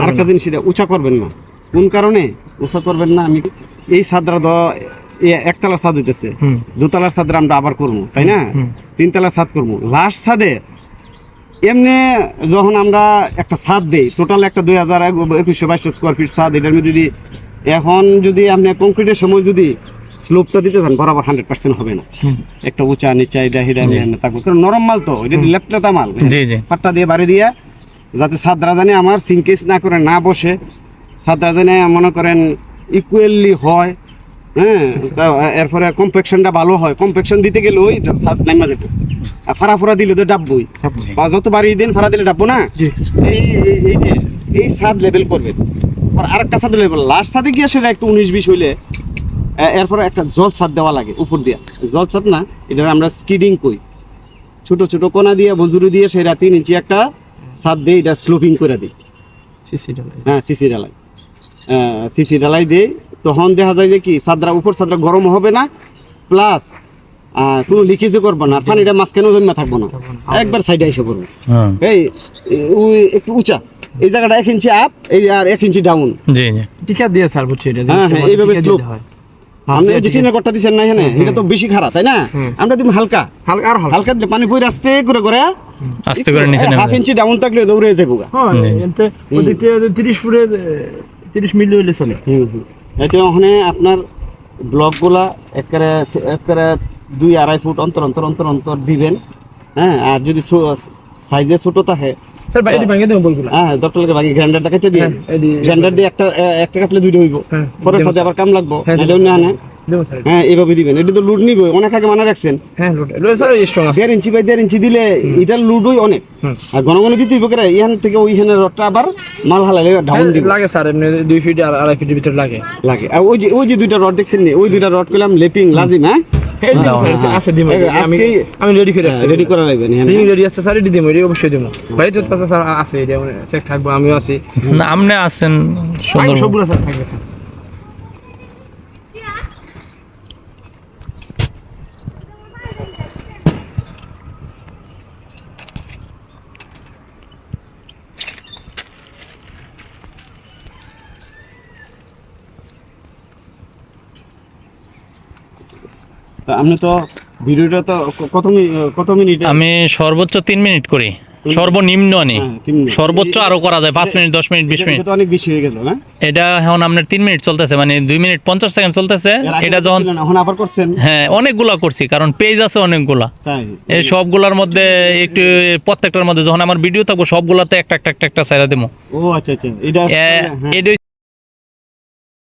আরেকটা জিনিস, এটা উঁচা করবেন না। কোন কারণে উঁচা করবেন না? আমি এই ছাদরা একতলার ছাদ হইতেছে, দোতলার ছাদরা আমরা আবার করবো, তাই না? তিনতলার ছাদ করবো। লাস্ট ছাদে এমনি যখন আমরা একটা ছাদ দিই, টোটাল একটা 2122 স্কোয়ার ফিট ছাদ, এটার মধ্যে যদি এখন যদি আপনি কংক্রিটের সময় যদি স্লোপটা দিতে চান, বরাবর 100% হবে না। একটা উঁচা নিচা থাকবে, কারণ নরম মাল তো, এটা লেপটাতা মাল, পাট্টা দিয়ে বাড়ি দিয়ে যাতে ছাদরা জানে আমার সিঙ্কেজ না করে না বসে, ছাদরা জানে মনে করেন ইকুয়ালি হয়, হ্যাঁ। এরপরে কম্পেকশনটা ভালো হয়। কম্পেকশন দিতে গেলে ওই ছাদ নাইমা যেত, আর ফাড়া ফোড়া দিলে তো ডাববই, বা যত বাড়ি দিন ফাড়া দিলে ডাববো না। এই ছাদ লেভেল করবে, আর একটা ছাদ লেভেল লাস্ট ছাদে গিয়ে সেটা একটু 19-20 হইলে এরপরে একটা জল ছাদ দেওয়া লাগে উপর দিয়ে। জল ছাদ না, এটা আমরা স্কিডিং কই, ছোট ছোট কোনা দিয়ে বজুরি দিয়ে সেটা 3 ইঞ্চি একটা ছাদ দিয়ে এটা স্লোপিং করে দিই। হ্যাঁ, সিসি ঢালাই দিই। তখন দেখা যায় যে কি ছাদরা উপর ছাদরা গরম হবে না, প্লাস কোনো লিকেজও করবো না, পানিটা মাঝখানেও জমা থাকবো না, একবার সাইডে এসে পড়বো। এই একটু উঁচা এই জায়গাটা 1 ইঞ্চি আপ, এই আর 1 ইঞ্চি ডাউন। টিকা দিয়ে স্যার বুঝছি এটা। হ্যাঁ, এইভাবে স্লোপ। আপনি যে টিনের করতে দিচ্ছেন না এখানে, এটা তো বেশি খারাপ, তাই না? আমরা দিন হালকা হালকা পানি পড়ে আস্তে করে নিচে 1/2 ইঞ্চি ডাউন থাকলে দৌড়ে যাবো। হ্যাঁ, এতে ওদিকে 30 ফুটে 30 মিলি হইলে চলে। এটা ওখানে আপনার ব্লকগুলা একেবারে 2-2.5 ফুট অন্তর দিবেন। হ্যাঁ, আর যদি সাইজে ছোট থাকে স্যার বাইরে ভাঙে দেব বলগুলা। হ্যাঁ, ডক্টর লাগে ভাঙি গ্রাইন্ডারটা কেটে দিয়ে, গ্রাইন্ডার দিয়ে একটা কাটলে 2টা হইব। পরে সাথে আবার কাম লাগবো, এটা না দেব স্যার। হ্যাঁ, এইভাবে দিবেন। এটা তো লুড নিব, অনেক আগে মানা রাখছেন। হ্যাঁ, লুড স্যার স্ট্রং আছে। 1.5 ইঞ্চি বাই 1.5 ইঞ্চি দিলে এটা লুড হই অনেক। আর ঘন দিতে হইব করে এখান থেকে ওইখানে রডটা আবার মাল হালালে ডাউন দিব লাগে স্যার। এমনি 2 ফিট আর 2.5 ফিটের ভিতর লাগে। আর ওই যে 2টা রড দেখছেন নি, ওই 2টা রড কইলাম লেপিং লাজিম। হ্যাঁ, আছে দিমু, আমি রেডি করে রাখছি। রেডি করা লাগবে। হ্যাঁ, রেডি আছে স্যার, রেডি দিমু, অবশ্যই দিমু ভাই। তো স্যার আছে, এটা মানে চেক থাকবো, আমিও আছি। না, আপনি আছেন, সুন্দর সবগুলো স্যার থাকবে স্যার। আপনি তো ভিডিওটা তো কত মিনিট? আমি সর্বোচ্চ 3 মিনিট করি, সর্বনিম্ন নেই, সর্বোচ্চ আরো করা যায় 5 মিনিট, 10 মিনিট, 20 মিনিট। তো অনেক বেশি হয়ে গেল না? এটা এখন আপনার 3 মিনিট চলতেছে, মানে 2 মিনিট 50 সেকেন্ড চলতেছে। এটা যখন এখন আবার করছেন? হ্যাঁ, অনেকগুলা করছি, কারণ পেজ আছে অনেকগুলা। এই সবগুলার মধ্যে একটু প্রত্যেকটার মধ্যে যখন আমার ভিডিও থাকবো সবগুলাতে একটা সাইরা দেবো। ও আচ্ছা, এটা